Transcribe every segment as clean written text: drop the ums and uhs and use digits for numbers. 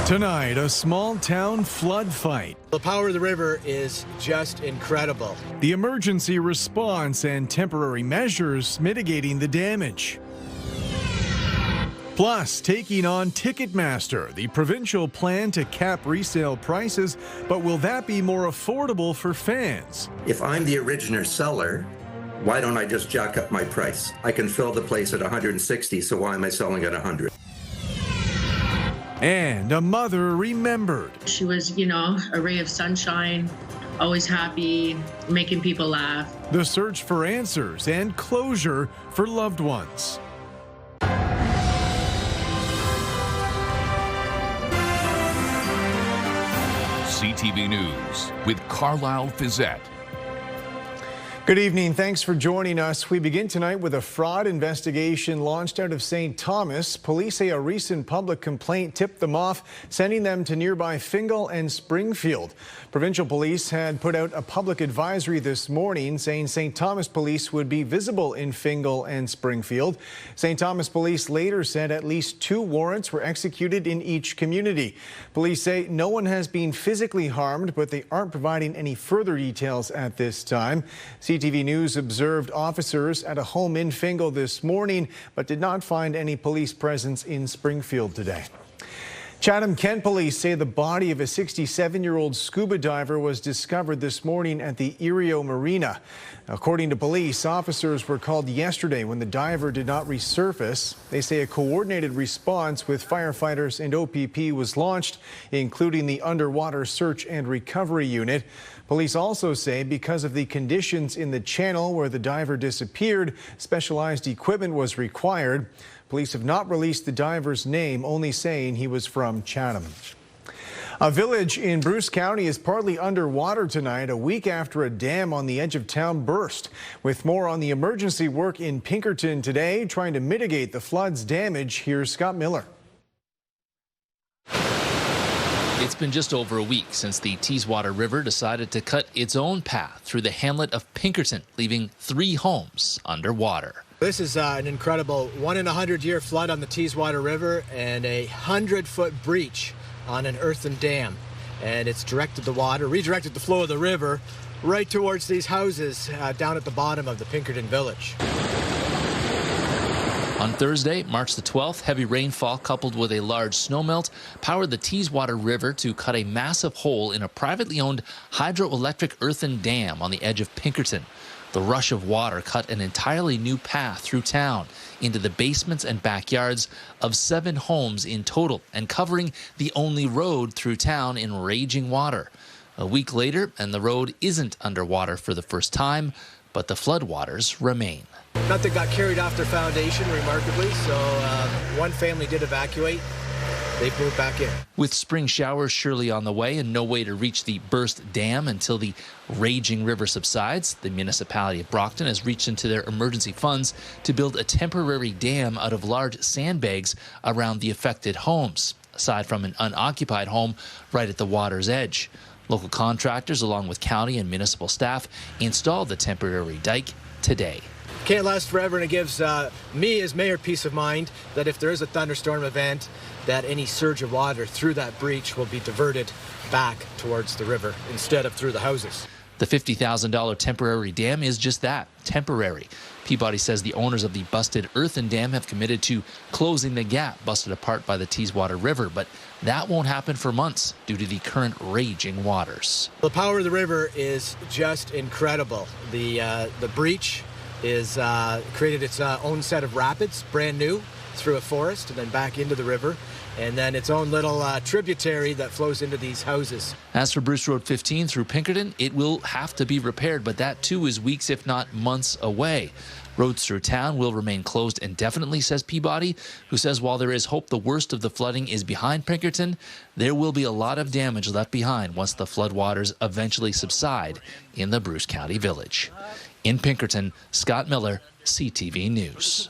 Tonight, a small-town flood fight. The power of the river is just incredible. The emergency response and temporary measures mitigating the damage. Plus, taking on Ticketmaster, the provincial plan to cap resale prices, but will that be more affordable for fans? If I'm the original seller, why don't I just jack up my price? I can fill the place at 160, so why am I selling at 100? And a mother remembered. She was, a ray of sunshine, always happy, making people laugh. The search for answers and closure for loved ones. CTV News with Carlyle Fiset. Good evening. Thanks for joining us. We begin tonight with a fraud investigation launched out of St. Thomas. Police say a recent public complaint tipped them off, sending them to nearby Fingal and Springfield. Provincial police had put out a public advisory this morning saying St. Thomas police would be visible in Fingal and Springfield. St. Thomas police later said at least 2 warrants were executed in each community. Police say no one has been physically harmed, but they aren't providing any further details at this time. CTV News observed officers at a home in Fingal this morning, but did not find any police presence in Springfield today. Chatham-Kent police say the body of a 67-year-old scuba diver was discovered this morning at the Erio Marina. According to police, officers were called yesterday when the diver did not resurface. They say a coordinated response with firefighters and OPP was launched, including the Underwater Search and Recovery Unit. Police also say because of the conditions in the channel where the diver disappeared, specialized equipment was required. Police have not released the diver's name, only saying he was from Chatham. A village in Bruce County is partly underwater tonight, a week after a dam on the edge of town burst. With more on the emergency work in Pinkerton today, trying to mitigate the flood's damage, here's Scott Miller. It's been just over a week since the Teeswater River decided to cut its own path through the hamlet of Pinkerton, leaving 3 homes underwater. This is an incredible 1-in-100-year flood on the Teeswater River and a 100-foot breach on an earthen dam. And it's redirected the flow of the river right towards these houses down at the bottom of the Pinkerton village. On Thursday, March the 12th, heavy rainfall coupled with a large snowmelt powered the Teeswater River to cut a massive hole in a privately owned hydroelectric earthen dam on the edge of Pinkerton. The rush of water cut an entirely new path through town into the basements and backyards of 7 homes in total and covering the only road through town in raging water. A week later, and the road isn't underwater for the first time, but the floodwaters remain. Nothing got carried off their foundation, remarkably, so one family did evacuate. They've moved back in. With spring showers surely on the way and no way to reach the burst dam until the raging river subsides, the municipality of Brockton has reached into their emergency funds to build a temporary dam out of large sandbags around the affected homes, aside from an unoccupied home right at the water's edge. Local contractors, along with county and municipal staff, installed the temporary dike today. Can't last forever, and it gives me as mayor peace of mind that if there is a thunderstorm event, that any surge of water through that breach will be diverted back towards the river instead of through the houses. The $50,000 temporary dam is just that, temporary. Peabody says the owners of the busted earthen dam have committed to closing the gap busted apart by the Teeswater River, but that won't happen for months due to the current raging waters. The power of the river is just incredible. The breach is created its own set of rapids, brand new, through a forest and then back into the river, and then its own little tributary that flows into these houses. As for Bruce Road 15 through Pinkerton, it will have to be repaired, but that too is weeks, if not months away. Roads through town will remain closed indefinitely, says Peabody, who says while there is hope the worst of the flooding is behind Pinkerton, there will be a lot of damage left behind once the floodwaters eventually subside in the Bruce County village. In Pinkerton, Scott Miller, CTV News.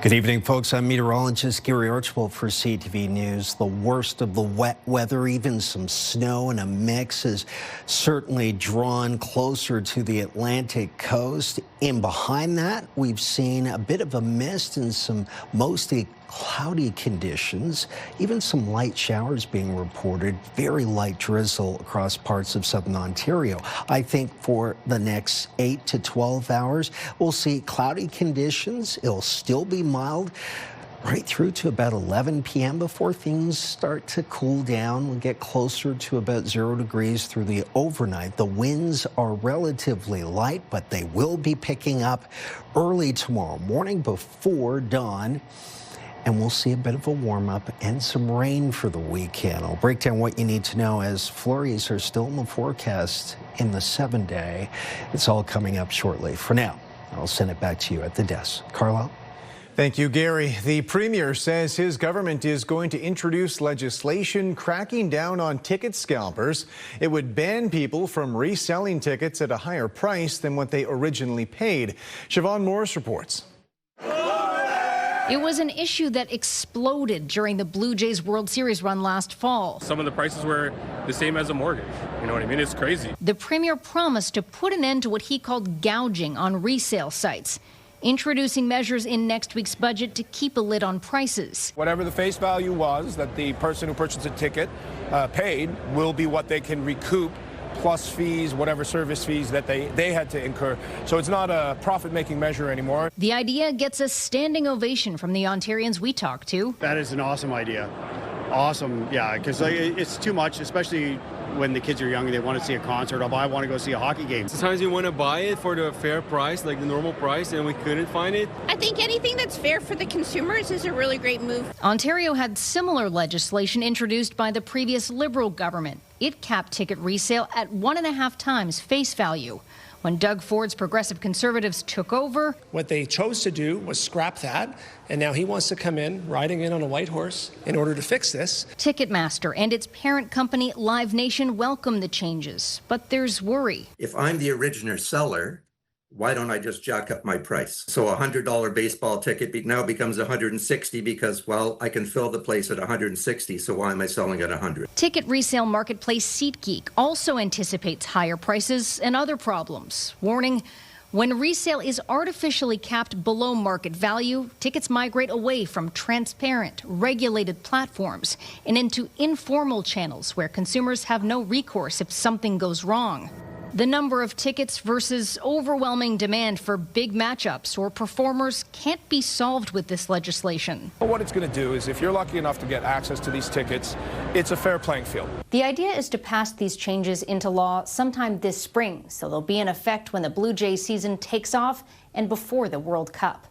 Good evening, folks. I'm meteorologist Gary Archibald for CTV News. The worst of the wet weather, even some snow and a mix, is certainly drawn closer to the Atlantic coast. And behind that, we've seen a bit of a mist and some mostly cloudy conditions, even some light showers being reported, very light drizzle across parts of southern Ontario. I think for the next 8 to 12 hours, we'll see cloudy conditions. It'll still be mild right through to about 11 p.m. before things start to cool down. We'll get closer to about 0 degrees through the overnight. The winds are relatively light, but they will be picking up early tomorrow morning before dawn. And we'll see a bit of a warm-up and some rain for the weekend. I'll break down what you need to know as flurries are still in the forecast in the 7-day. It's all coming up shortly. For now, I'll send it back to you at the desk. Carlyle? Thank you, Gary. The Premier says his government is going to introduce legislation cracking down on ticket scalpers. It would ban people from reselling tickets at a higher price than what they originally paid. Siobhan Norris reports. It was an issue that exploded during the Blue Jays World Series run last fall. Some of the prices were the same as a mortgage. You know what I mean? It's crazy. The Premier promised to put an end to what he called gouging on resale sites, introducing measures in next week's budget to keep a lid on prices. Whatever the face value was that the person who purchased a ticket paid will be what they can recoup, plus fees, whatever service fees that they had to incur. So it's not a profit-making measure anymore. The idea gets a standing ovation from the Ontarians we talked to. That is an awesome idea. Awesome, yeah, because it's too much, especially when the kids are young and they want to see a concert, or I want to go see a hockey game. Sometimes we want to buy it for the fair price, like the normal price, and we couldn't find it. I think anything that's fair for the consumers is a really great move. Ontario had similar legislation introduced by the previous Liberal government. It capped ticket resale at 1.5 times face value. When Doug Ford's Progressive Conservatives took over, what they chose to do was scrap that, and now he wants to come in, riding in on a white horse, in order to fix this. Ticketmaster and its parent company Live Nation welcome the changes, but there's worry. If I'm the original seller, why don't I just jack up my price? So a $100 baseball ticket now becomes $160 because, well, I can fill the place at $160, so why am I selling at $100? Ticket resale marketplace SeatGeek also anticipates higher prices and other problems, warning when resale is artificially capped below market value, tickets migrate away from transparent, regulated platforms and into informal channels where consumers have no recourse if something goes wrong. The number of tickets versus overwhelming demand for big matchups or performers can't be solved with this legislation. What it's going to do is if you're lucky enough to get access to these tickets, it's a fair playing field. The idea is to pass these changes into law sometime this spring, so they'll be in effect when the Blue Jays season takes off and before the World Cup.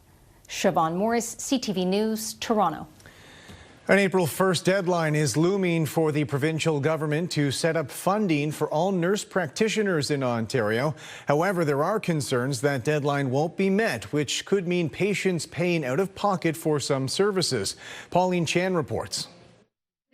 Siobhan Morris, CTV News, Toronto. An April 1st deadline is looming for the provincial government to set up funding for all nurse practitioners in Ontario. However, there are concerns that deadline won't be met, which could mean patients paying out of pocket for some services. Pauline Chan reports.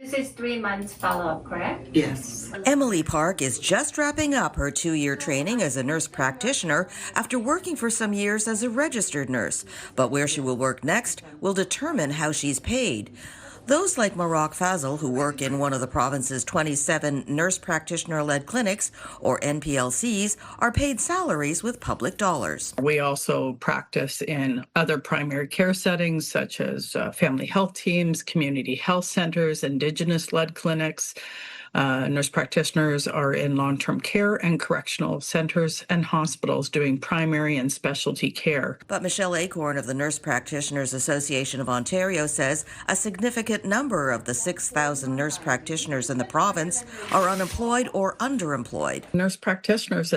This is 3 months follow-up, correct? Yes. Emily Park is just wrapping up her 2-year training as a nurse practitioner after working for some years as a registered nurse. But where she will work next will determine how she's paid. Those like Marak Fazal, who work in one of the province's 27 nurse practitioner-led clinics, or NPLCs, are paid salaries with public dollars. We also practice in other primary care settings, such as family health teams, community health centers, Indigenous-led clinics. Nurse practitioners are in long-term care and correctional centers and hospitals doing primary and specialty care. But Michelle Acorn of the Nurse Practitioners Association of Ontario says a significant number of the 6,000 nurse practitioners in the province are unemployed or underemployed. Nurse practitioners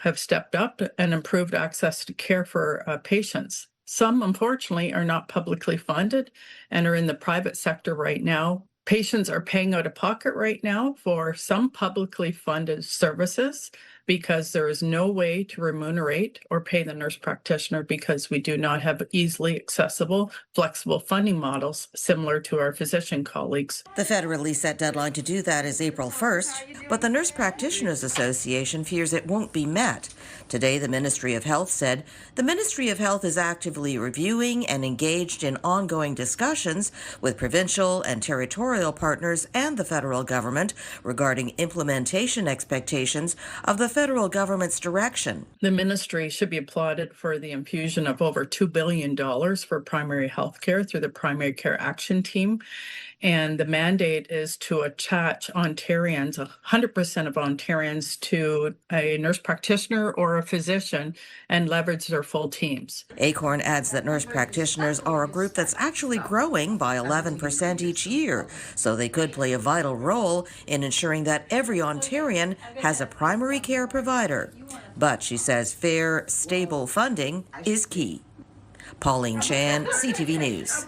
have stepped up and improved access to care for patients. Some, unfortunately, are not publicly funded and are in the private sector right now. Patients are paying out of pocket right now for some publicly funded services because there is no way to remunerate or pay the nurse practitioner because we do not have easily accessible, flexible funding models similar to our physician colleagues. The federally set deadline to do that is April 1st, but the Nurse Practitioners Association fears it won't be met. Today, the Ministry of Health said the Ministry of Health is actively reviewing and engaged in ongoing discussions with provincial and territorial partners and the federal government regarding implementation expectations of the federal government's direction. The ministry should be applauded for the infusion of over $2 billion for primary health care through the Primary Care Action Team. And the mandate is to attach Ontarians, 100% of Ontarians, to a nurse practitioner or a physician and leverage their full teams. Acorn adds that nurse practitioners are a group that's actually growing by 11% each year, so they could play a vital role in ensuring that every Ontarian has a primary care provider. But she says fair, stable funding is key. Pauline Chan, CTV News.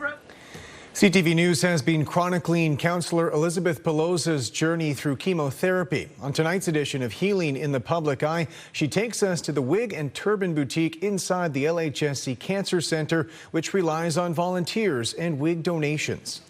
CTV News has been chronicling counsellor Elizabeth Pelosa's journey through chemotherapy. On tonight's edition of Healing in the Public Eye, she takes us to the wig and turban boutique inside the LHSC Cancer Centre, which relies on volunteers and wig donations.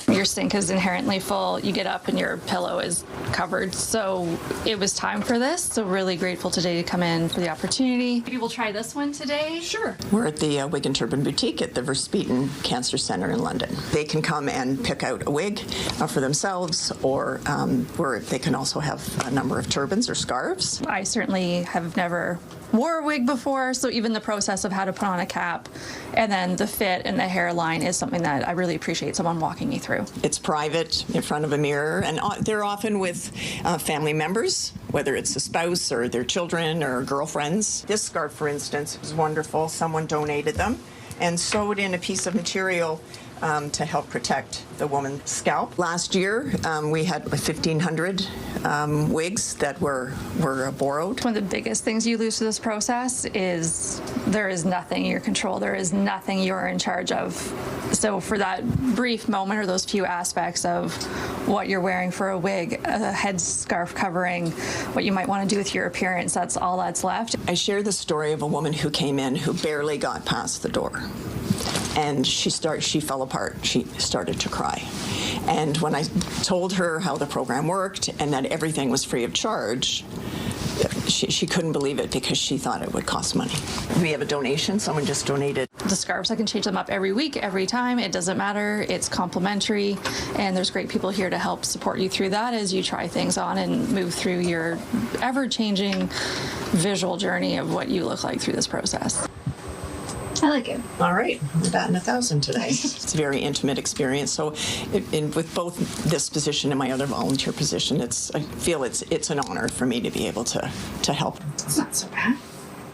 Your sink is inherently full. You get up and your pillow is covered. So it was time for this. So really grateful today to come in for the opportunity. Maybe we'll try this one today. Sure. We're at the Wig and Turban Boutique at the Verspeten Cancer Centre in London. They can come and pick out a wig for themselves, or they can also have a number of turbans or scarves. I certainly have never wore a wig before, so even the process of how to put on a cap and then the fit and the hairline is something that I really appreciate someone walking me through. It's private in front of a mirror, and they're often with family members, whether it's a spouse or their children or girlfriends. This scarf, for instance, is wonderful. Someone donated them and sewed in a piece of material to help protect the woman's scalp. Last year, we had 1,500 wigs that were borrowed. One of the biggest things you lose to this process is there is nothing in your control. There is nothing you're in charge of. So for that brief moment or those few aspects of what you're wearing for a wig, a headscarf covering, what you might want to do with your appearance, that's all that's left. I share the story of a woman who came in who barely got past the door. And she fell apart. She started to cry. And when I told her how the program worked and that everything was free of charge, she couldn't believe it because she thought it would cost money. We have a donation. Someone just donated. The scarves, I can change them up every week, every time. It doesn't matter. It's complimentary. And there's great people here to help support you through that as you try things on and move through your ever-changing visual journey of what you look like through this process. I like it. All right, we're batting 1,000 today. It's a very intimate experience. So, with both this position and my other volunteer position, I feel it's an honor for me to be able to help. It's not so bad.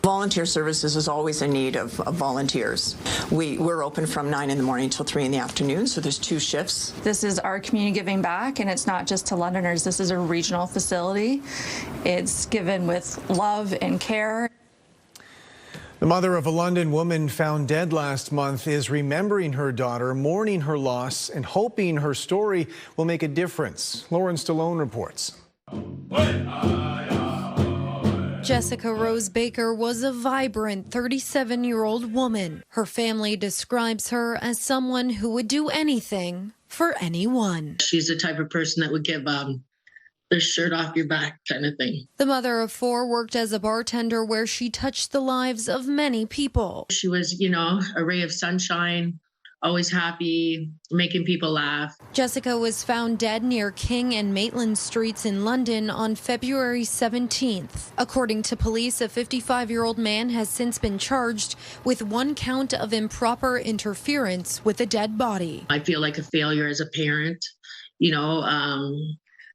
Volunteer services is always in need of volunteers. We're open from 9 in the morning till 3 in the afternoon, so there's 2 shifts. This is our community giving back, and it's not just to Londoners. This is a regional facility. It's given with love and care. The mother of a London woman found dead last month is remembering her daughter, mourning her loss, and hoping her story will make a difference. Lauren Stallone reports. Jessica Rose Baker was a vibrant 37-year-old woman. Her family describes her as someone who would do anything for anyone. She's the type of person that would give the shirt off your back kind of thing. The mother of 4 worked as a bartender where she touched the lives of many people. She was, a ray of sunshine, always happy, making people laugh. Jessica was found dead near King and Maitland Streets in London on February 17th. According to police, a 55-year-old man has since been charged with 1 count of improper interference with a dead body. I feel like a failure as a parent.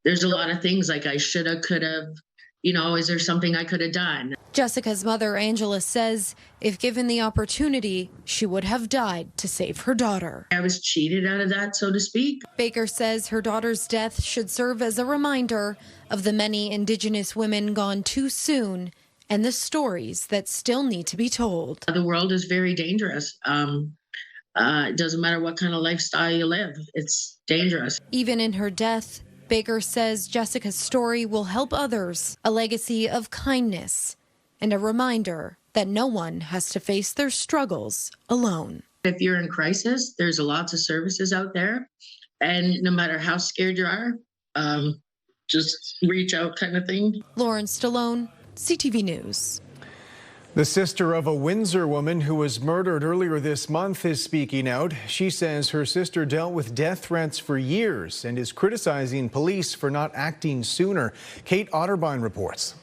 There's a lot of things like I should have, could have, is there something I could have done? Jessica's mother, Angela, says if given the opportunity, she would have died to save her daughter. I was cheated out of that, so to speak. Baker says her daughter's death should serve as a reminder of the many Indigenous women gone too soon and the stories that still need to be told. The world is very dangerous. It doesn't matter what kind of lifestyle you live. It's dangerous. Even in her death, Baker says Jessica's story will help others, a legacy of kindness and a reminder that no one has to face their struggles alone. If you're in crisis, there's lots of services out there. And no matter how scared you are, just reach out kind of thing. Lauren Stallone, CTV News. The sister of a Windsor woman who was murdered earlier this month is speaking out. She says her sister dealt with death threats for years and is criticizing police for not acting sooner. Kate Otterbein reports.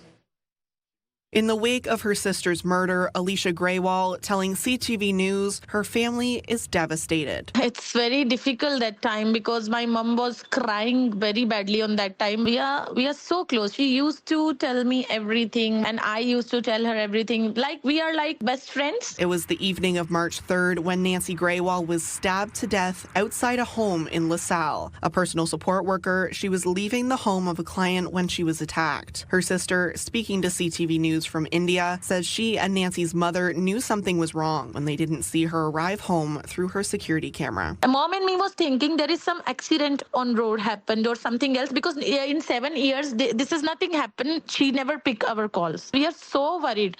In the wake of her sister's murder, Alicia Greywall telling CTV News her family is devastated. It's very difficult that time because my mom was crying very badly on that time. We are so close. She used to tell me everything and I used to tell her everything. Like we are like best friends. It was the evening of March 3rd when Nancy Greywall was stabbed to death outside a home in LaSalle. A personal support worker, she was leaving the home of a client when she was attacked. Her sister, speaking to CTV News from India, says she and Nancy's mother knew something was wrong when they didn't see her arrive home through her security camera. Mom and me was thinking there is some accident on road happened or something else because in 7 years this is nothing happened. She never picked our calls. We are so worried.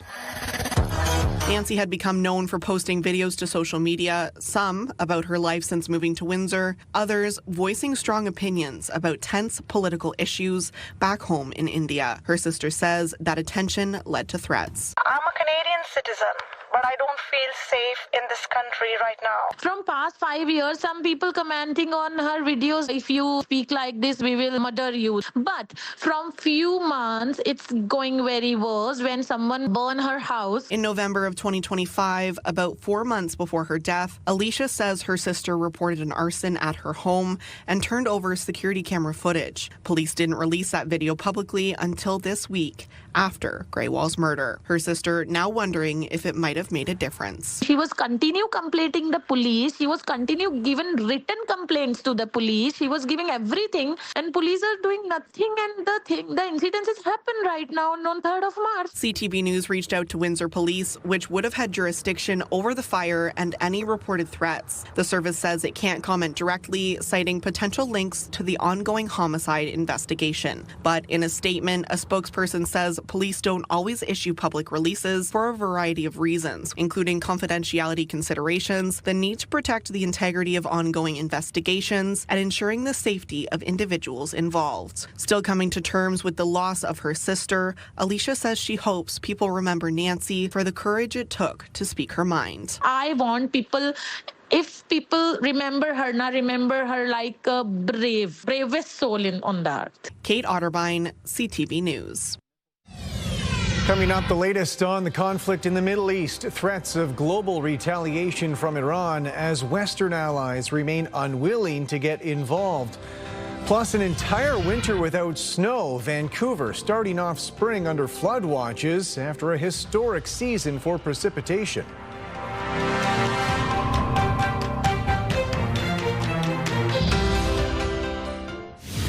Nancy had become known for posting videos to social media, some about her life since moving to Windsor, others voicing strong opinions about tense political issues back home in India. Her sister says that attention led to threats. I'm a Canadian citizen, but I don't feel safe in this country right now. From past 5 years, some people commenting on her videos, if you speak like this, we will murder you. But from few months, it's going very worse when someone burned her house. In November of 2025, about 4 months before her death, Alicia says her sister reported an arson at her home and turned over security camera footage. Police didn't release that video publicly until this week, after Greywall's murder. Her sister now wondering if it might have made a difference. She was continue complaining the police. She was continue giving written complaints to the police. She was giving everything and police are doing nothing and the incidences happen right now on 3rd of March. CTV News reached out to Windsor Police, which would have had jurisdiction over the fire and any reported threats. The service says it can't comment directly, citing potential links to the ongoing homicide investigation. But in a statement, a spokesperson says police don't always issue public releases for a variety of reasons, including confidentiality considerations, the need to protect the integrity of ongoing investigations, and ensuring the safety of individuals involved. Still coming to terms with the loss of her sister, Alicia says she hopes people remember Nancy for the courage it took to speak her mind. I want people, if people remember her, not remember her like a bravest soul on the earth. Kate Otterbein, CTV News. Coming up, the latest on the conflict in the Middle East, threats of global retaliation from Iran as Western allies remain unwilling to get involved. Plus, an entire winter without snow, Vancouver starting off spring under flood watches after a historic season for precipitation.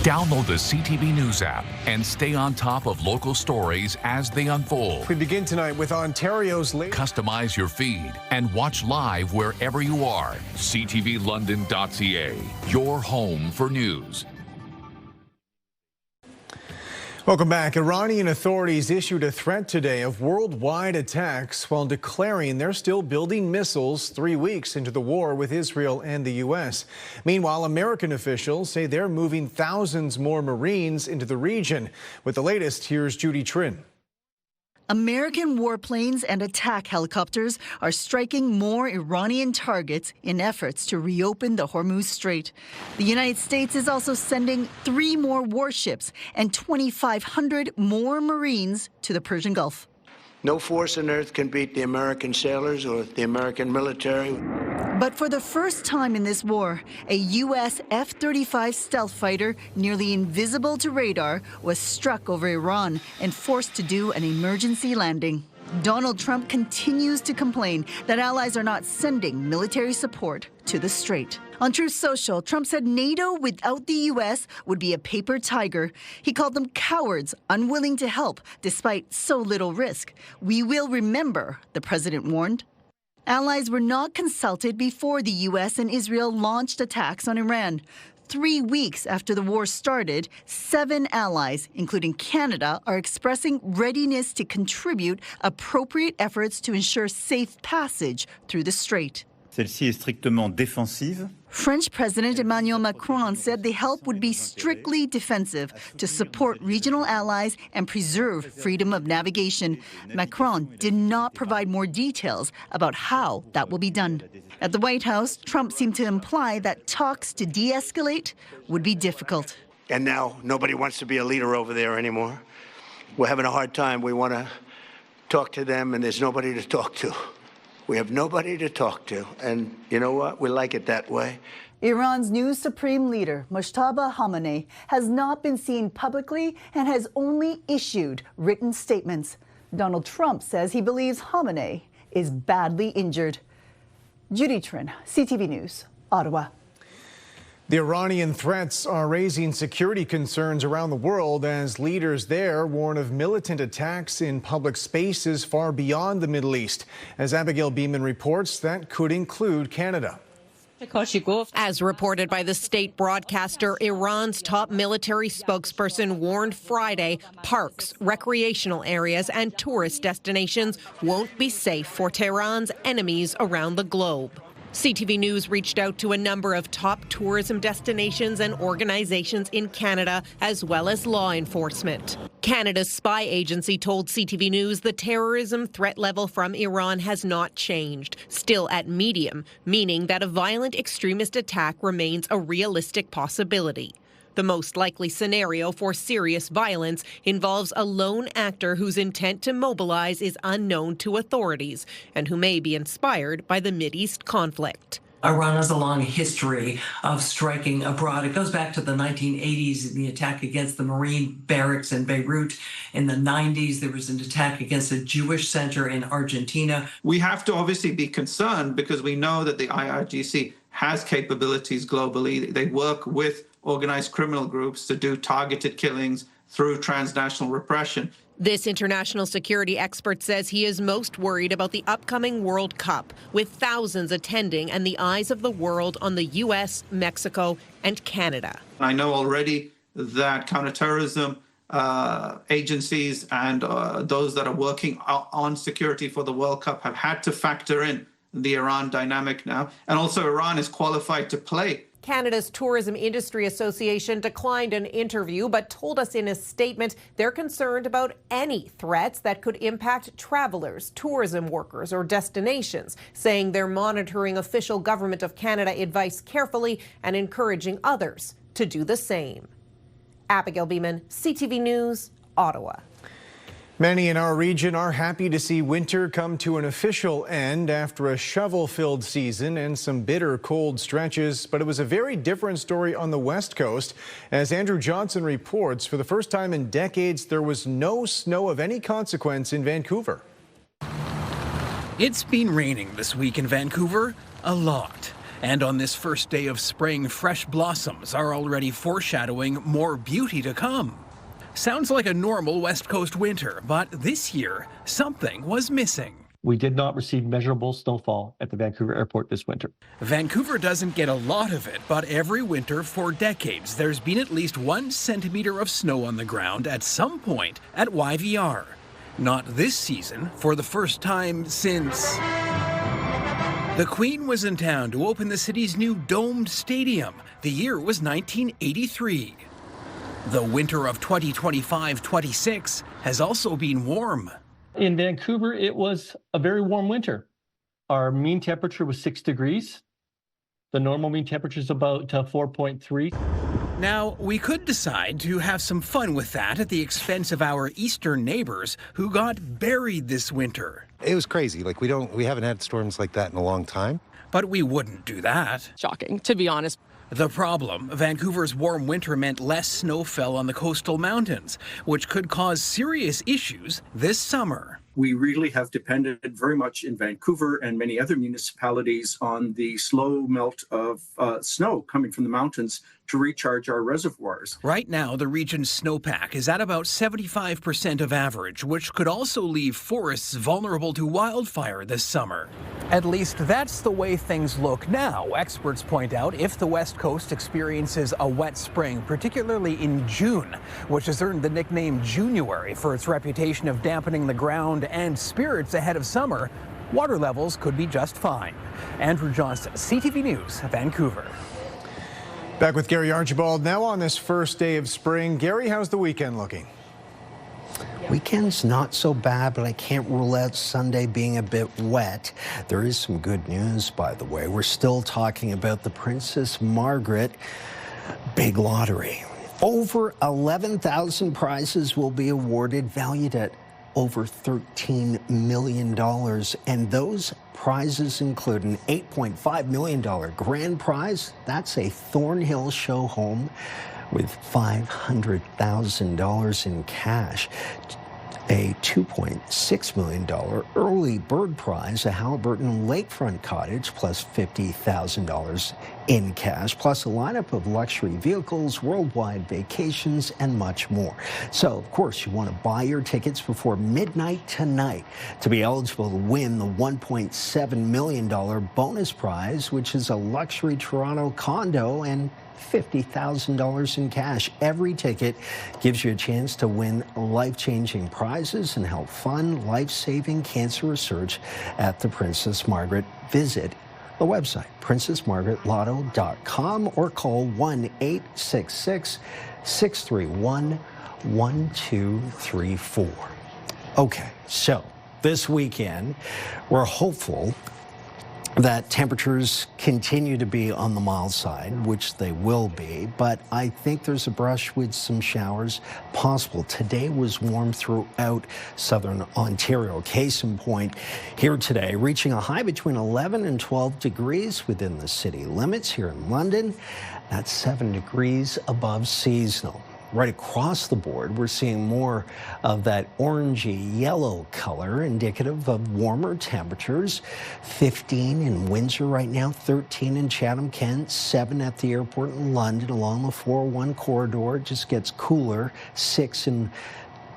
Download the CTV News app and stay on top of local stories as they unfold. We begin tonight with Ontario's latest. Customize your feed and watch live wherever you are. ctvlondon.ca, your home for news. Welcome back. Iranian authorities issued a threat today of worldwide attacks while declaring they're still building missiles 3 weeks into the war with Israel and the U.S. Meanwhile, American officials say they're moving thousands more Marines into the region. With the latest, here's Judy Trin. American warplanes and attack helicopters are striking more Iranian targets in efforts to reopen the Hormuz Strait. The United States is also sending 3 more warships and 2,500 more Marines to the Persian Gulf. No force on earth can beat the American sailors or the American military. But for the first time in this war, a U.S. F-35 stealth fighter, nearly invisible to radar, was struck over Iran and forced to do an emergency landing. Donald Trump continues to complain that allies are not sending military support to the Strait. On Truth Social, Trump said NATO without the U.S. would be a paper tiger. He called them cowards, unwilling to help despite so little risk. We will remember, the president warned. Allies were not consulted before the U.S. and Israel launched attacks on Iran. 3 weeks after the war started, 7 allies, including Canada, are expressing readiness to contribute appropriate efforts to ensure safe passage through the strait. Celle-ci est strictement défensive. French President Emmanuel Macron said the help would be strictly defensive to support regional allies and preserve freedom of navigation. Macron did not provide more details about how that will be done. At the White House, Trump seemed to imply that talks to de-escalate would be difficult. And now nobody wants to be a leader over there anymore. We're having a hard time. We want to talk to them, and there's nobody to talk to. We have nobody to talk to. And you know what? We like it that way. Iran's new supreme leader, Mojtaba Khamenei, has not been seen publicly and has only issued written statements. Donald Trump says he believes Khamenei is badly injured. Judy Trin, CTV News, Ottawa. The Iranian threats are raising security concerns around the world as leaders there warn of militant attacks in public spaces far beyond the Middle East. As Abigail Beeman reports, that could include Canada. As reported by the state broadcaster, Iran's top military spokesperson warned Friday parks, recreational areas, and tourist destinations won't be safe for Tehran's enemies around the globe. CTV News reached out to a number of top tourism destinations and organizations in Canada, as well as law enforcement. Canada's spy agency told CTV News the terrorism threat level from Iran has not changed, still at medium, meaning that a violent extremist attack remains a realistic possibility. The most likely scenario for serious violence involves a lone actor whose intent to mobilize is unknown to authorities and who may be inspired by the Mideast conflict. Iran has a long history of striking abroad. It goes back to the 1980s in the attack against the Marine barracks in Beirut. In the 90s, there was an attack against a Jewish center in Argentina. We have to obviously be concerned because we know that the IRGC has capabilities globally. They work with organized criminal groups to do targeted killings through transnational repression. This international security expert says he is most worried about the upcoming World Cup, with thousands attending and the eyes of the world on the U.S., Mexico, and Canada. I know already that counterterrorism agencies and those that are working on security for the World Cup have had to factor in the Iran dynamic now. And also Iran is qualified to play. Canada's Tourism Industry Association declined an interview, but told us in a statement they're concerned about any threats that could impact travelers, tourism workers, or destinations, saying they're monitoring official Government of Canada advice carefully and encouraging others to do the same. Abigail Beeman, CTV News, Ottawa. Many in our region are happy to see winter come to an official end after a shovel-filled season and some bitter cold stretches. But it was a very different story on the West Coast. As Andrew Johnson reports, for the first time in decades, there was no snow of any consequence in Vancouver. It's been raining this week in Vancouver, a lot. And on this first day of spring, fresh blossoms are already foreshadowing more beauty to come. Sounds like a normal West Coast winter, but this year, something was missing. We did not receive measurable snowfall at the Vancouver airport this winter. Vancouver doesn't get a lot of it, but every winter for decades, there's been at least 1 centimeter of snow on the ground at some point at YVR. Not this season, for the first time since the Queen was in town to open the city's new domed stadium. The year was 1983. The winter of 2025-26 has also been warm. In Vancouver, it was a very warm winter. Our mean temperature was 6 degrees. The normal mean temperature is about 4.3. Now, we could decide to have some fun with that at the expense of our eastern neighbors who got buried this winter. It was crazy. Like, we haven't had storms like that in a long time. But we wouldn't do that. Shocking, to be honest. The problem, Vancouver's warm winter meant less snow fell on the coastal mountains, which could cause serious issues this summer. We really have depended very much in Vancouver and many other municipalities on the slow melt of snow coming from the mountains to recharge our reservoirs. Right now, the region's snowpack is at about 75% of average, which could also leave forests vulnerable to wildfire this summer. At least that's the way things look now. Experts point out if the West Coast experiences a wet spring, particularly in June, which has earned the nickname January for its reputation of dampening the ground and spirits ahead of summer, water levels could be just fine. Andrew Johnston, CTV News, Vancouver. Back with Gary Archibald now on this first day of spring. Gary, how's the weekend looking? Weekend's not so bad, but I can't rule out Sunday being a bit wet. There is some good news, by the way. We're still talking about the Princess Margaret big lottery. Over 11,000 prizes will be awarded, valued at over $13 million. And those prizes include an $8.5 million grand prize. That's a Thornhill show home with $500,000 in cash. A $2.6 million early bird prize, a Halliburton lakefront cottage, plus $50,000 in cash, plus a lineup of luxury vehicles, worldwide vacations, and much more. So, of course, you want to buy your tickets before midnight tonight to be eligible to win the $1.7 million bonus prize, which is a luxury Toronto condo and $50,000 in cash. Every ticket gives you a chance to win life-changing prizes and help fund life-saving cancer research at the Princess Margaret. Visit the website, princessmargaretlotto.com, or call 1-866-631-1234. Okay, so this weekend, we're hopeful that temperatures continue to be on the mild side, which they will be, but I think there's a brush with some showers possible. Today was warm throughout southern Ontario. Case in point, here today, reaching a high between 11 and 12 degrees within the city limits here in London. That's 7 degrees above seasonal. Right across the board, we're seeing more of that orangey yellow color, indicative of warmer temperatures. 15 in Windsor right now, 13 in Chatham-Kent, 7 at the airport in London along the 401 corridor. It just gets cooler. 6 in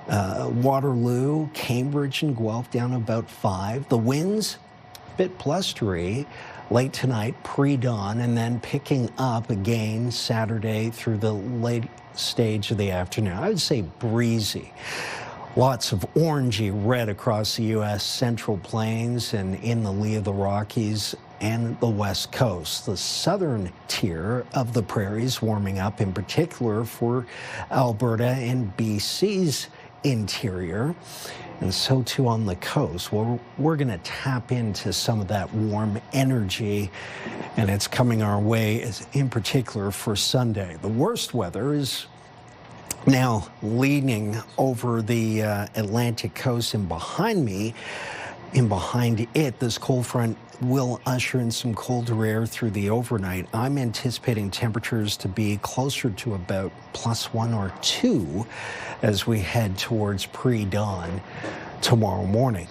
Waterloo, Cambridge and Guelph down about 5. The winds, a bit blustery late tonight, pre-dawn, and then picking up again Saturday through the late stage of the afternoon. I would say breezy. Lots of orangey red across the U.S. Central Plains and in the lee of the Rockies and the West Coast. The southern tier of the prairies warming up, in particular for Alberta and BC's interior. And so too on the coast. Well, we're going to tap into some of that warm energy, and it's coming our way, in particular for Sunday. The worst weather is now leaning over the Atlantic coast, and behind me, and behind it, this cold front will usher in some colder air through the overnight. I'm anticipating temperatures to be closer to about +1 or 2 as we head towards pre-dawn tomorrow morning.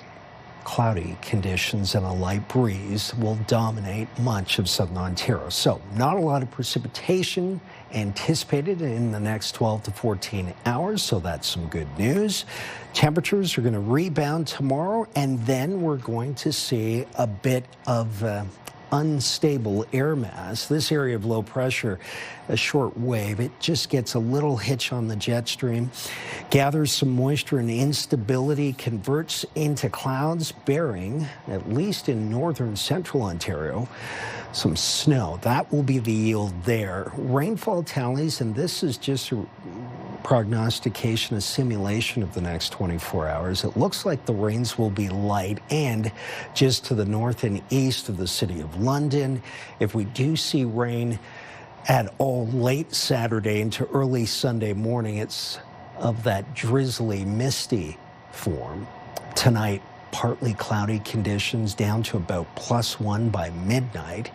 Cloudy conditions and a light breeze will dominate much of southern Ontario. So not a lot of precipitation anticipated in the next 12 to 14 hours, so that's some good news. Temperatures are going to rebound tomorrow, and then we're going to see a bit of unstable air mass. This area of low pressure, a short wave, it just gets a little hitch on the jet stream, gathers some moisture, and instability converts into clouds, bearing, at least in northern central Ontario, some snow. That will be the yield there. Rainfall tallies, and this is just a prognostication, a simulation of the next 24 hours. It looks like the rains will be light and just to the north and east of the city of London. If we do see rain at all late Saturday into early Sunday morning, it's of that drizzly, misty form. Tonight, partly cloudy conditions down to about +1 by midnight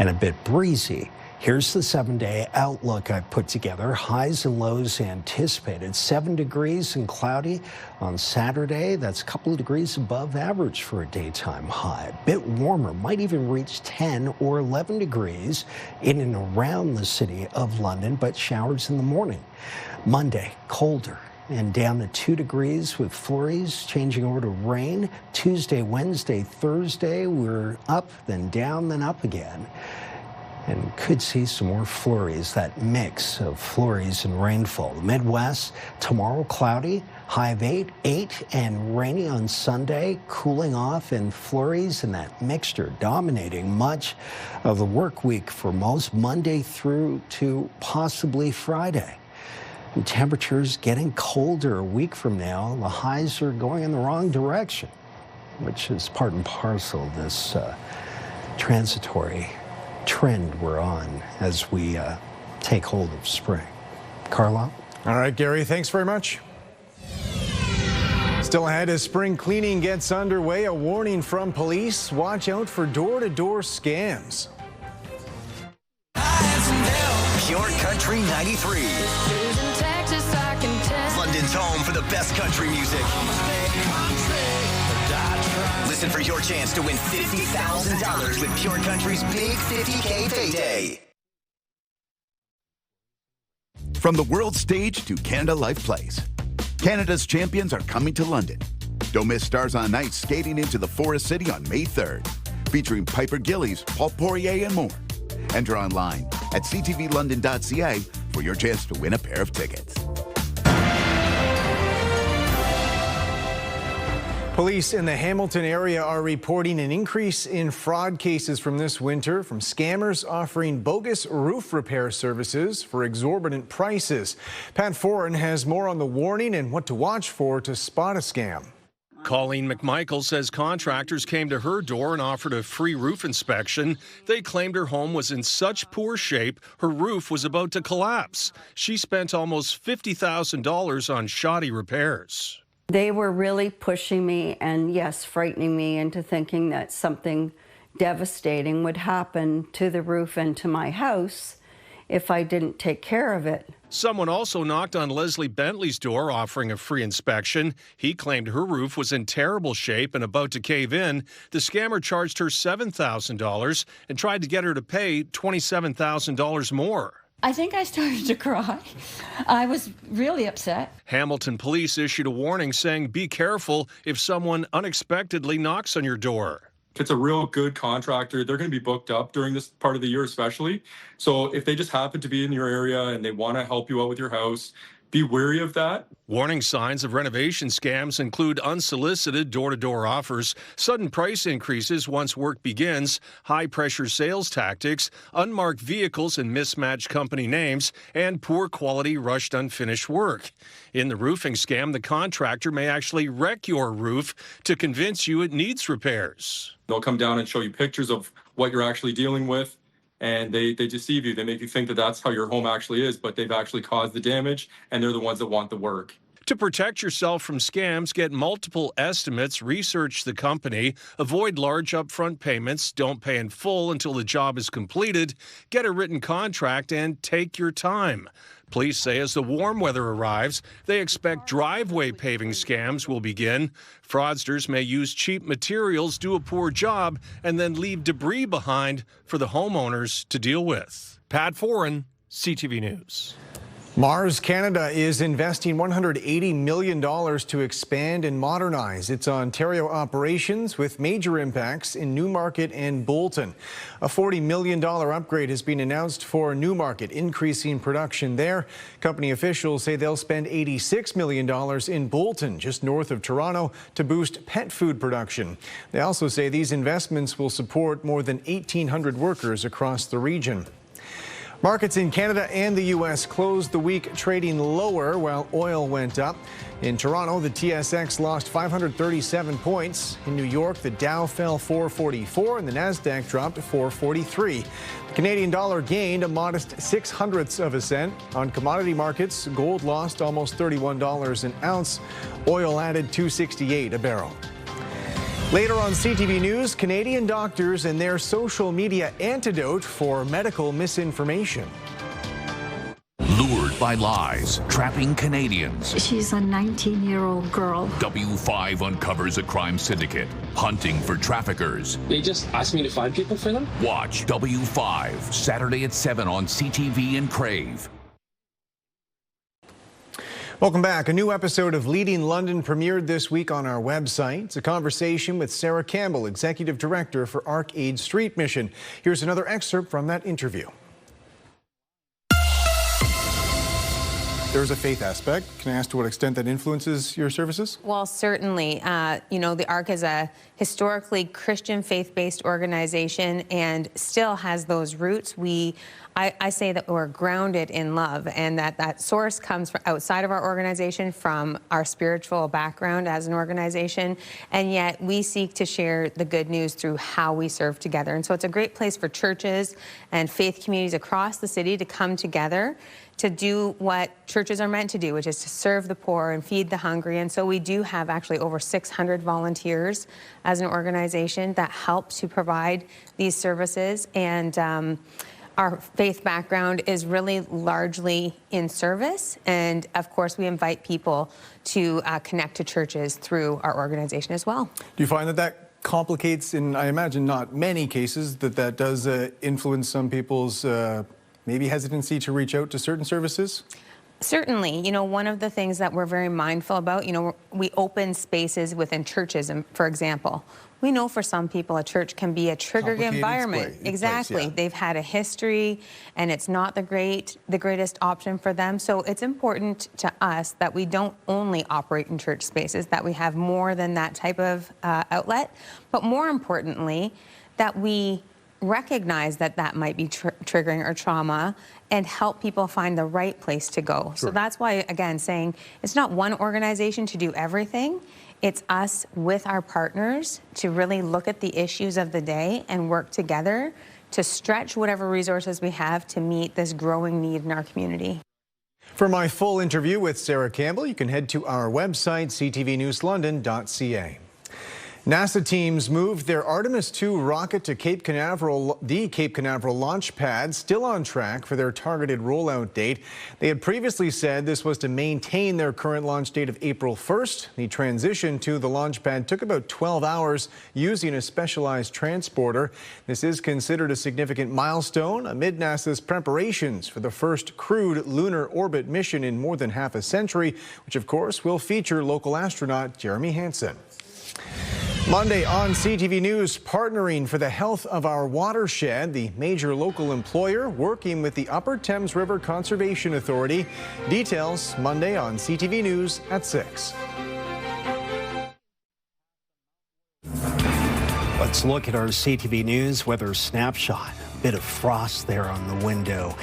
and a bit breezy. Here's the 7-day outlook I've put together. Highs and lows anticipated. 7 degrees and cloudy on Saturday. That's a couple of degrees above average for a daytime high. A bit warmer, might even reach 10 or 11 degrees in and around the city of London, but showers in the morning. Monday, colder and down to 2 degrees with flurries changing over to rain. Tuesday, Wednesday, Thursday, we're up, then down, then up again. And could see some more flurries, that mix of flurries and rainfall. The Midwest, tomorrow cloudy, High of 8, and rainy on Sunday, cooling off in flurries, and that mixture dominating much of the work week for most, Monday through to possibly Friday. And temperatures getting colder a week from now. The highs are going in the wrong direction, which is part and parcel of this transitory trend we're on as we take hold of spring. Carlyle? All right, Gary, thanks very much. Still ahead as spring cleaning gets underway, a warning from police. Watch out for door-to-door scams. Pure Country 93. London's home for the best country music. Listen for your chance to win $50,000 with Pure Country's Big 50K Payday. From the world stage to Canada Life Place, Canada's champions are coming to London. Don't miss Stars on Ice skating into the Forest City on May 3rd, featuring Piper Gillies, Paul Poirier, and more. Enter online at ctvlondon.ca for your chance to win a pair of tickets. Police in the Hamilton area are reporting an increase in fraud cases from this winter from scammers offering bogus roof repair services for exorbitant prices. Pat Foran has more on the warning and what to watch for to spot a scam. Colleen McMichael says contractors came to her door and offered a free roof inspection. They claimed her home was in such poor shape, her roof was about to collapse. She spent almost $50,000 on shoddy repairs. They were really pushing me and, yes, frightening me into thinking that something devastating would happen to the roof and to my house if I didn't take care of it. Someone also knocked on Leslie Bentley's door offering a free inspection. He claimed her roof was in terrible shape and about to cave in. The scammer charged her $7,000 and tried to get her to pay $27,000 more. I think I started to cry. I was really upset. Hamilton police issued a warning saying be careful if someone unexpectedly knocks on your door. If it's a real good contractor, they're going to be booked up during this part of the year especially. So if they just happen to be in your area and they want to help you out with your house, be wary of that. Warning signs of renovation scams include unsolicited door-to-door offers, sudden price increases once work begins, high-pressure sales tactics, unmarked vehicles and mismatched company names, and poor quality rushed unfinished work. In the roofing scam, the contractor may actually wreck your roof to convince you it needs repairs. They'll come down and show you pictures of what you're actually dealing with. And they deceive you. They make you think that that's how your home actually is, but they've actually caused the damage, and they're the ones that want the work. To protect yourself from scams, get multiple estimates, research the company, avoid large upfront payments, don't pay in full until the job is completed, get a written contract, and take your time. Police say as the warm weather arrives, they expect driveway paving scams will begin. Fraudsters may use cheap materials, do a poor job, and then leave debris behind for the homeowners to deal with. Pat Foran, CTV News. Mars Canada is investing $180 million to expand and modernize its Ontario operations with major impacts in Newmarket and Bolton. A $40 million upgrade has been announced for Newmarket, increasing production there. Company officials say they'll spend $86 million in Bolton, just north of Toronto, to boost pet food production. They also say these investments will support more than 1,800 workers across the region. Markets in Canada and the U.S. closed the week trading lower while oil went up. In Toronto, the TSX lost 537 points. In New York, the Dow fell 444 and the Nasdaq dropped 443. The Canadian dollar gained a modest 0.06 of a cent. On commodity markets, gold lost almost $31 an ounce. Oil added $2.68 a barrel. Later on CTV News, Canadian doctors and their social media antidote for medical misinformation. Lured by lies, trapping Canadians. She's a 19-year-old girl. W5 uncovers a crime syndicate, hunting for traffickers. They just asked me to find people for them. Watch W5, Saturday at 7 on CTV and Crave. Welcome back. A new episode of Leading London premiered this week on our website. It's a conversation with Sarah Campbell, Executive Director for Ark Aid Street Mission. Here's another excerpt from that interview. There's a faith aspect. Can I ask to what extent that influences your services? Well, certainly. The Ark is a historically Christian faith-based organization and still has those roots. I say that we're grounded in love, and that source comes from outside of our organization, from our spiritual background as an organization, and yet we seek to share the good news through how we serve together. And so it's a great place for churches and faith communities across the city to come together to do what churches are meant to do, which is to serve the poor and feed the hungry. And so we do have actually over 600 volunteers as an organization that help to provide these services. And our faith background is really largely in service. And of course, we invite people to connect to churches through our organization as well. Do you find that complicates, in, I imagine, not many cases, that does influence some people's maybe hesitancy to reach out to certain services? Certainly. One of the things that we're very mindful about, we open spaces within churches, and for example, we know for some people a church can be a triggering environment. Exactly. Yeah. They've had a history and it's not the greatest option for them. So it's important to us that we don't only operate in church spaces, that we have more than that type of outlet, but more importantly, that we recognize that might be triggering or trauma and help people find the right place to go. Sure. So that's why, again, saying it's not one organization to do everything. It's us with our partners to really look at the issues of the day and work together to stretch whatever resources we have to meet this growing need in our community. For my full interview with Sarah Campbell, you can head to our website, ctvnewslondon.ca. NASA teams moved their Artemis 2 rocket to the Cape Canaveral launch pad, still on track for their targeted rollout date. They had previously said this was to maintain their current launch date of April 1st. The transition to the launch pad took about 12 hours using a specialized transporter. This is considered a significant milestone amid NASA's preparations for the first crewed lunar orbit mission in more than half a century, which of course will feature local astronaut Jeremy Hansen. Monday on CTV News, partnering for the health of our watershed, the major local employer working with the Upper Thames River Conservation Authority. Details Monday on CTV News at 6. Let's look at our CTV News weather snapshot. A bit of frost there on the window.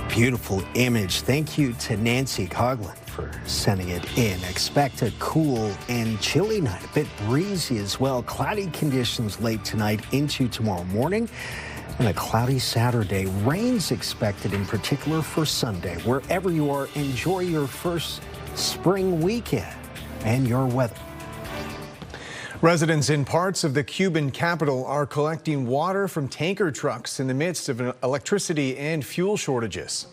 Beautiful image. Thank you to Nancy Coughlin for sending it in. Expect a cool and chilly night, a bit breezy as well. Cloudy conditions late tonight into tomorrow morning, and a cloudy Saturday. Rain's expected in particular for Sunday. Wherever you are, enjoy your first spring weekend and your weather. Residents in parts of the Cuban capital are collecting water from tanker trucks in the midst of electricity and fuel shortages.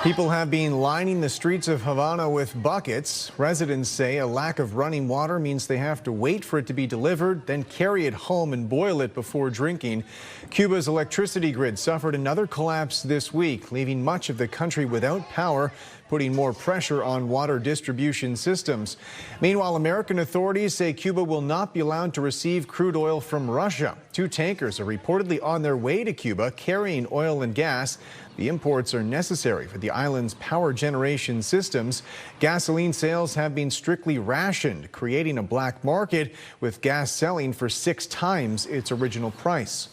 People have been lining the streets of Havana with buckets. Residents say a lack of running water means they have to wait for it to be delivered, then carry it home and boil it before drinking. Cuba's electricity grid suffered another collapse this week, leaving much of the country without power, putting more pressure on water distribution systems. Meanwhile, American authorities say Cuba will not be allowed to receive crude oil from Russia. 2 tankers are reportedly on their way to Cuba carrying oil and gas. The imports are necessary for the island's power generation systems. Gasoline sales have been strictly rationed, creating a black market with gas selling for 6 times its original price.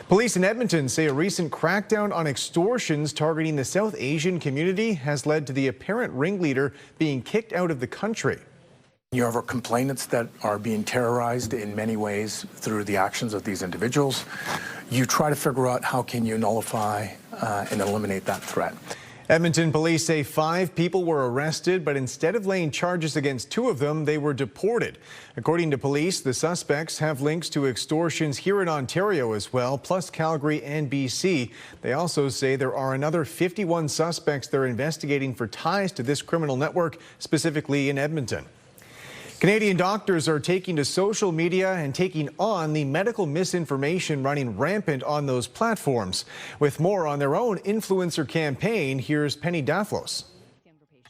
Police in Edmonton say a recent crackdown on extortions targeting the South Asian community has led to the apparent ringleader being kicked out of the country. You have complainants that are being terrorized in many ways through the actions of these individuals. You try to figure out how can you nullify and eliminate that threat. Edmonton police say 5 people were arrested, but instead of laying charges against 2 of them, they were deported. According to police, the suspects have links to extortions here in Ontario as well, plus Calgary and BC. They also say there are another 51 suspects they're investigating for ties to this criminal network, specifically in Edmonton. Canadian doctors are taking to social media and taking on the medical misinformation running rampant on those platforms. With more on their own influencer campaign, here's Penny Daflos.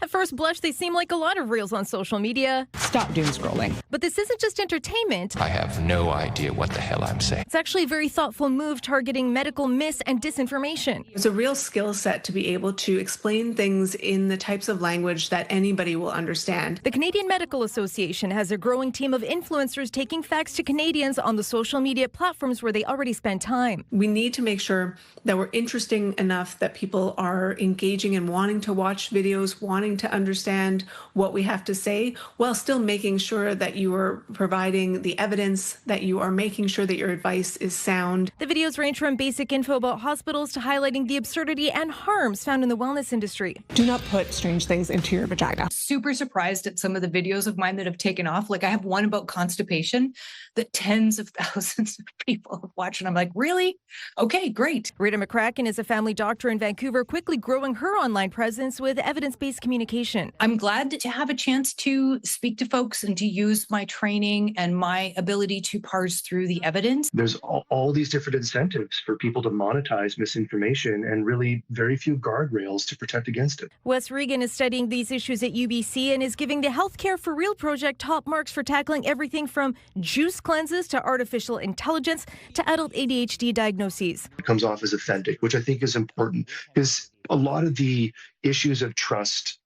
At first blush, they seem like a lot of reels on social media. Stop doom scrolling. But this isn't just entertainment. I have no idea what the hell I'm saying. It's actually a very thoughtful move targeting medical mis- and disinformation. It's a real skill set to be able to explain things in the types of language that anybody will understand. The Canadian Medical Association has a growing team of influencers taking facts to Canadians on the social media platforms where they already spend time. We need to make sure that we're interesting enough that people are engaging and wanting to watch videos, wanting to understand what we have to say, while still making sure that you are providing the evidence, that you are making sure that your advice is sound. The videos range from basic info about hospitals to highlighting the absurdity and harms found in the wellness industry. Do not put strange things into your vagina. Super surprised at some of the videos of mine that have taken off. Like I have one about constipation that tens of thousands of people have watched, and I'm like, really? Okay, great. Rita McCracken is a family doctor in Vancouver, quickly growing her online presence with evidence-based communication. I'm glad to have a chance to speak to folks and to use my training and my ability to parse through the evidence. There's all these different incentives for people to monetize misinformation and really very few guardrails to protect against it. Wes Regan is studying these issues at UBC and is giving the Healthcare for Real project top marks for tackling everything from juice cleanses to artificial intelligence to adult ADHD diagnoses. It comes off as authentic, which I think is important because a lot of the issues of trust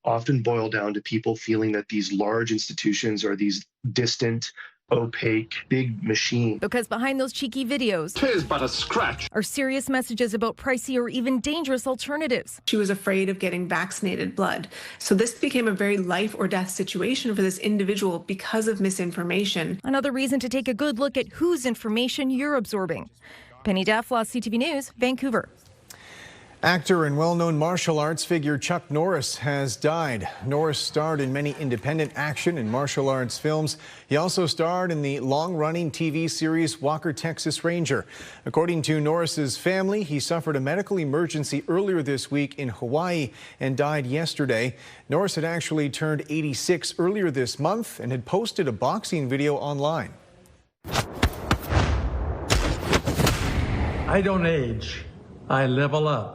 often boil down to people feeling that these large institutions are these distant, opaque, big machine. Because behind those cheeky videos, 'tis but a scratch, are serious messages about pricey or even dangerous alternatives. She was afraid of getting vaccinated blood. So this became a very life or death situation for this individual because of misinformation. Another reason to take a good look at whose information you're absorbing. Penny Daflos, CTV News, Vancouver. Actor and well-known martial arts figure Chuck Norris has died. Norris starred in many independent action and martial arts films. He also starred in the long-running TV series Walker, Texas Ranger. According to Norris's family, he suffered a medical emergency earlier this week in Hawaii and died yesterday. Norris had actually turned 86 earlier this month and had posted a boxing video online. I don't age, I level up.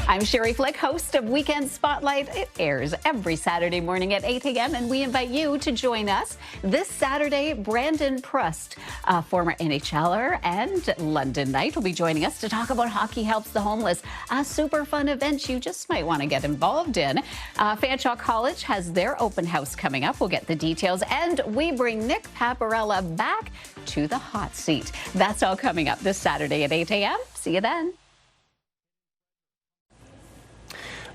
I'm Sherry Flick, host of Weekend Spotlight. It airs every Saturday morning at 8 a.m. and we invite you to join us. This Saturday, Brandon Prust, a former NHLer and London Knight, will be joining us to talk about Hockey Helps the Homeless, a super fun event you just might want to get involved in. Fanshawe College has their open house coming up. We'll get the details. And we bring Nick Paparella back to the hot seat. That's all coming up this Saturday at 8 a.m. See you then.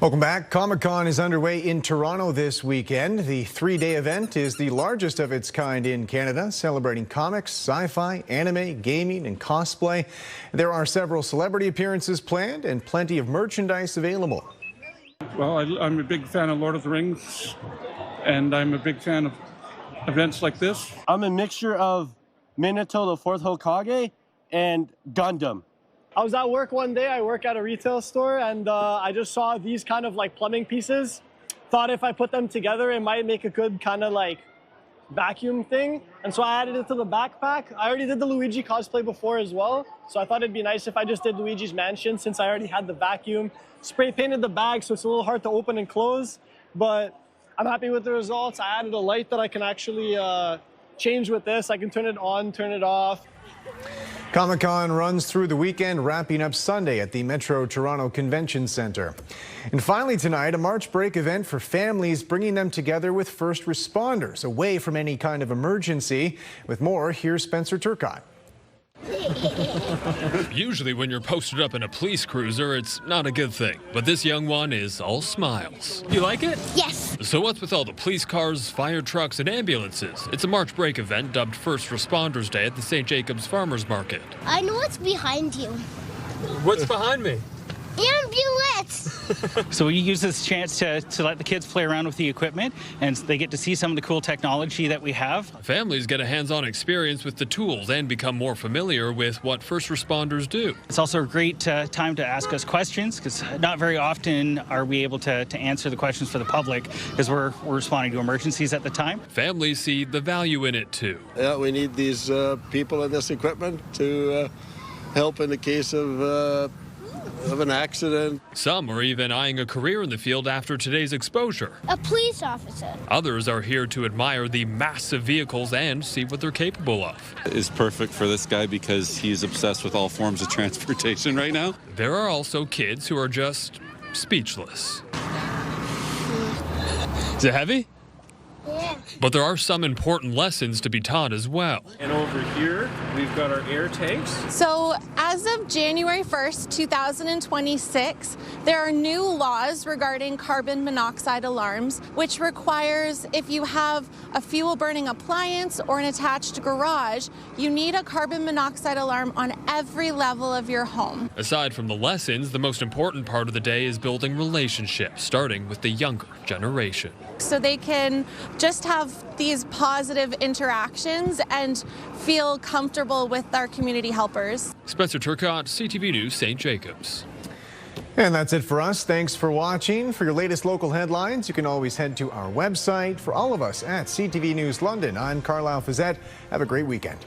Welcome back. Comic-Con is underway in Toronto this weekend. The three-day event is the largest of its kind in Canada, celebrating comics, sci-fi, anime, gaming, and cosplay. There are several celebrity appearances planned and plenty of merchandise available. Well, I'm a big fan of Lord of the Rings, and I'm a big fan of events like this. I'm a mixture of Minato, the Fourth Hokage, and Gundam. I was at work one day, I work at a retail store, and I just saw these kind of like plumbing pieces. Thought if I put them together, it might make a good kind of like vacuum thing. And so I added it to the backpack. I already did the Luigi cosplay before as well. So I thought it'd be nice if I just did Luigi's Mansion since I already had the vacuum. Spray painted the bag, so it's a little hard to open and close, but I'm happy with the results. I added a light that I can actually change with this. I can turn it on, turn it off. Comic-Con runs through the weekend, wrapping up Sunday at the Metro Toronto Convention Centre. And finally tonight, a March break event for families, bringing them together with first responders, away from any kind of emergency. With more, here's Spencer Turcott. Usually when you're posted up in a police cruiser, it's not a good thing. But this young one is all smiles. You like it? Yes. So what's with all the police cars, fire trucks, and ambulances? It's a March break event dubbed First Responders Day at the St. Jacobs Farmers Market. I know what's behind you. What's behind me? Ambulance! So we use this chance to let the kids play around with the equipment, and they get to see some of the cool technology that we have. Families get a hands-on experience with the tools and become more familiar with what first responders do. It's also a great time to ask us questions, because not very often are we able to answer the questions for the public, because we're responding to emergencies at the time. Families see the value in it too. Yeah, we need these people and this equipment to help in the case of of an accident. Some are even eyeing a career in the field after today's exposure. A police officer. Others are here to admire the massive vehicles and see what they're capable of. Is perfect for this guy because he's obsessed with all forms of transportation right now. There are also kids who are just speechless. Is it heavy? Yeah. But there are some important lessons to be taught as well. And over here, we've got our air tanks. So as of January 1st, 2026, there are new laws regarding carbon monoxide alarms, which requires if you have a fuel burning appliance or an attached garage, you need a carbon monoxide alarm on every level of your home. Aside from the lessons, the most important part of the day is building relationships, starting with the younger generation. So they can just have these positive interactions and feel comfortable with our community helpers. Spencer Turcotte, CTV News, St. Jacobs. And that's it for us. Thanks for watching. For your latest local headlines, you can always head to our website. For all of us at CTV News London, I'm Carlyle Fiset. Have a great weekend.